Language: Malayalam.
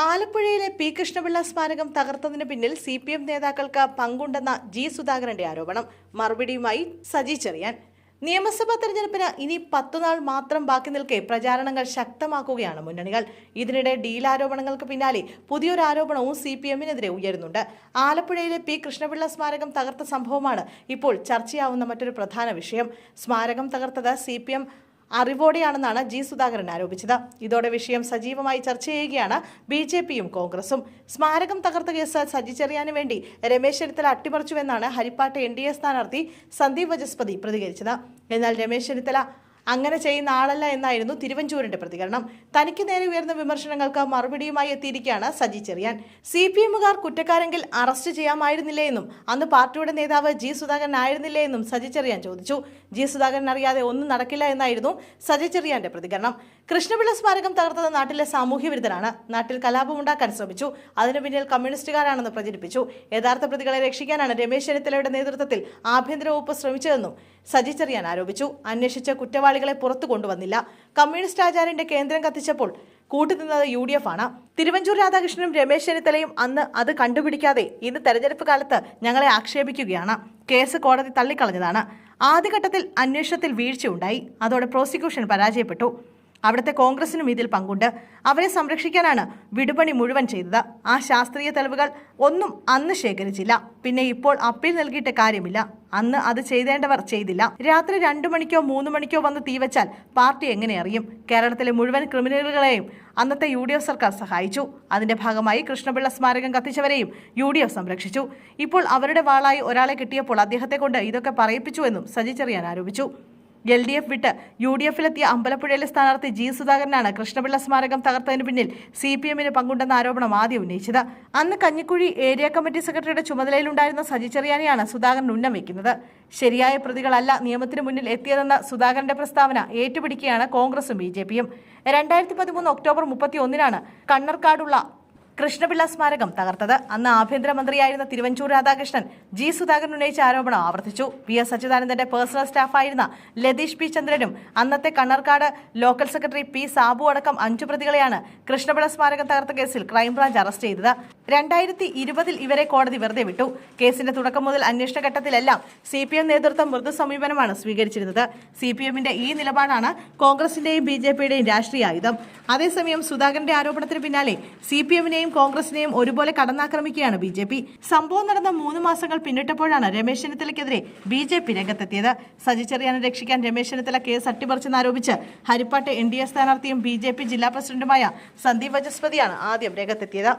ആലപ്പുഴയിലെ പി കൃഷ്ണപിള്ള സ്മാരകം തകർത്തതിന് പിന്നിൽ CPM നേതാക്കൾക്ക് പങ്കുണ്ടെന്ന ജി സുധാകരന്റെ ആരോപണം. മറുപടിയുമായി സജി ചെറിയാൻ. നിയമസഭാ തെരഞ്ഞെടുപ്പിന് ഇനി 10 നാൾ മാത്രം ബാക്കി നിൽക്കെ പ്രചാരണങ്ങൾ ശക്തമാക്കുകയാണ് മുന്നണികൾ. ഇതിനിടെ ഡീൽ ആരോപണങ്ങൾക്ക് പിന്നാലെ പുതിയൊരു ആരോപണവും CPMനെതിരെ ഉയരുന്നുണ്ട്. ആലപ്പുഴയിലെ പി കൃഷ്ണപിള്ള സ്മാരകം തകർത്ത സംഭവമാണ് ഇപ്പോൾ ചർച്ചയാവുന്ന മറ്റൊരു പ്രധാന വിഷയം. സ്മാരകം തകർത്തത് CPM അറിവോടെയാണെന്നാണ് ജി സുധാകരൻ ആരോപിച്ചത്. ഇതോടെ വിഷയം സജീവമായി ചർച്ച ചെയ്യുകയാണ് BJPയും കോൺഗ്രസും. സ്മാരകം തകർത്ത കേസ് സജി ചെറിയാന് വേണ്ടി രമേശ് ചെന്നിത്തല അട്ടിമറിച്ചുവെന്നാണ് ഹരിപ്പാട്ട് NDA സ്ഥാനാർത്ഥി സന്ദീപ് വചസ്പതി പ്രതികരിച്ചത്. എന്നാൽ രമേശ് ചെന്നിത്തല അങ്ങനെ ചെയ്യുന്ന ആളല്ല എന്നായിരുന്നു തിരുവഞ്ചൂരിന്റെ പ്രതികരണം. തനിക്ക് നേരെ ഉയർന്ന വിമർശനങ്ങൾക്ക് മറുപടിയുമായി എത്തിയിരിക്കുകയാണ് സജി ചെറിയാൻ. CPMകാർ കുറ്റക്കാരെങ്കിൽ അറസ്റ്റ് ചെയ്യാമായിരുന്നില്ലേ എന്നും അന്ന് പാർട്ടിയുടെ നേതാവ് ജി സുധാകരൻ ആയിരുന്നില്ലേ എന്നും സജി ചെറിയാൻ ചോദിച്ചു. ജി സുധാകരൻ അറിയാതെ ഒന്നും നടക്കില്ല എന്നായിരുന്നു സജി ചെറിയാന്റെ പ്രതികരണം. കൃഷ്ണപിള്ള സ്മാരകം തകർത്തത് നാട്ടിലെ സാമൂഹ്യ വിരുദ്ധരാണ്. നാട്ടിൽ കലാപമുണ്ടാക്കാൻ ശ്രമിച്ചു. അതിനു പിന്നിൽ കമ്മ്യൂണിസ്റ്റുകാരാണെന്ന് പ്രചരിപ്പിച്ചു. യഥാർത്ഥ പ്രതികളെ രക്ഷിക്കാനാണ് രമേശ് ചെന്നിത്തലയുടെ നേതൃത്വത്തിൽ ആഭ്യന്തര വകുപ്പ് ശ്രമിച്ചതെന്നും സജി ചെറിയാൻ ആരോപിച്ചു. അന്വേഷിച്ച കുറ്റവാളികളെ പുറത്തു കൊണ്ടുവന്നില്ല. കമ്മ്യൂണിസ്റ്റ് ആചാര്യന്റെ കേന്ദ്രം കത്തിച്ചപ്പോൾ കൂട്ടുനിന്നത് UDF ആണ്. തിരുവഞ്ചൂർ രാധാകൃഷ്ണനും രമേശ് ചെന്നിത്തലയും അന്ന് അത് കണ്ടുപിടിക്കാതെ ഇന്ന് തെരഞ്ഞെടുപ്പ് കാലത്ത് ഞങ്ങളെ ആക്ഷേപിക്കുകയാണ്. കേസ് കോടതി തള്ളിക്കളഞ്ഞതാണ്. ആദ്യഘട്ടത്തിൽ അന്വേഷണത്തിൽ വീഴ്ചയുണ്ടായി. അതോടെ പ്രോസിക്യൂഷൻ പരാജയപ്പെട്ടു. അവിടുത്തെ കോൺഗ്രസിനും ഇതിൽ പങ്കുണ്ട്. അവരെ സംരക്ഷിക്കാനാണ് വിടുപണി മുഴുവൻ ചെയ്തത്. ആ ശാസ്ത്രീയ തെളിവുകൾ ഒന്നും അന്ന് ശേഖരിച്ചില്ല. പിന്നെ ഇപ്പോൾ അപ്പീൽ നൽകിയിട്ട് കാര്യമില്ല. അന്ന് അത് ചെയ്തേണ്ടവർ ചെയ്തില്ല. രാത്രി 2 മണിക്കോ 3 മണിക്കോ വന്ന് തീവച്ചാൽ പാർട്ടി എങ്ങനെ അറിയും? കേരളത്തിലെ മുഴുവൻ ക്രിമിനലുകളെയും അന്നത്തെ UDF സർക്കാർ സഹായിച്ചു. അതിന്റെ ഭാഗമായി കൃഷ്ണപിള്ള സ്മാരകം കത്തിച്ചവരെയും UDF സംരക്ഷിച്ചു. ഇപ്പോൾ അവരുടെ വാളായി ഒരാളെ കിട്ടിയപ്പോൾ അദ്ദേഹത്തെ കൊണ്ട് ഇതൊക്കെ പറയിപ്പിച്ചുവെന്നും സജി ചെറിയാൻ ആരോപിച്ചു. LDF വിട്ട് UDFലെത്തിയ അമ്പലപ്പുഴയിലെ സ്ഥാനാർത്ഥി ജി സുധാകരനാണ് കൃഷ്ണപിള്ള സ്മാരകം തകർത്തതിന് പിന്നിൽ CPMന് പങ്കുണ്ടെന്ന ആരോപണം ആദ്യം ഉന്നയിച്ചത്. അന്ന് കഞ്ഞിക്കുഴി ഏരിയ കമ്മിറ്റി സെക്രട്ടറിയുടെ ചുമതലയിലുണ്ടായിരുന്ന സജി ചെറിയാനെയാണ് സുധാകരൻ ഉന്നമിക്കുന്നത്. ശരിയായ പ്രതികളല്ല നിയമത്തിന് മുന്നിൽ എത്തിയതെന്ന സുധാകരന്റെ പ്രസ്താവന ഏറ്റുപിടിക്കുകയാണ് കോൺഗ്രസും BJPയും. 2013 ഒക്ടോബർ 31 കണ്ണർക്കാടുള്ള കൃഷ്ണപിള്ള സ്മാരകം തകർത്തത്. അന്ന് ആഭ്യന്തരമന്ത്രിയായിരുന്ന തിരുവഞ്ചൂർ രാധാകൃഷ്ണൻ ജി സുധാകരൻ ഉന്നയിച്ച ആരോപണം ആവർത്തിച്ചു. PS അച്യുതാനന്ദന്റെ പേഴ്സണൽ സ്റ്റാഫായിരുന്ന ലതീഷ് P ചന്ദ്രനും അന്നത്തെ കണ്ണർക്കാട് ലോക്കൽ സെക്രട്ടറി P സാബു അടക്കം 5 പ്രതികളെയാണ് കൃഷ്ണപിള്ള സ്മാരകം തകർത്ത കേസിൽ ക്രൈംബ്രാഞ്ച് അറസ്റ്റ് ചെയ്തത്. 2020 ഇവരെ കോടതി വെറുതെ വിട്ടു. കേസിന്റെ തുടക്കം മുതൽ അന്വേഷണ ഘട്ടത്തിലെല്ലാം CPM നേതൃത്വം മൃദു സമീപനമാണ് സ്വീകരിച്ചിരുന്നത്. CPMന്റെ ഈ നിലപാടാണ് കോൺഗ്രസിന്റെയും BJPയുടെയും രാഷ്ട്രീയ ആയുധം. അതേസമയം സുധാകരന്റെ ആരോപണത്തിന് പിന്നാലെ CPMനെയും കോൺഗ്രസിനെയും ഒരുപോലെ കടന്നാക്രമിക്കുകയാണ് BJP. സംഭവം നടന്ന 3 മാസങ്ങൾ പിന്നിട്ടപ്പോഴാണ് രമേശ് ചെന്നിത്തലയ്ക്കെതിരെ BJP രംഗത്തെത്തിയത്. സജി ചെറിയാനെ രക്ഷിക്കാൻ രമേശ് ചെന്നിത്തല കേസ് അട്ടിമറിച്ചെന്നാരോപിച്ച് ഹരിപ്പാട്ട് NDA സ്ഥാനാർത്ഥിയും BJP ജില്ലാ പ്രസിഡന്റുമായ സന്ദീപ് വചസ്പതിയാണ് ആദ്യം രംഗത്തെത്തിയത്.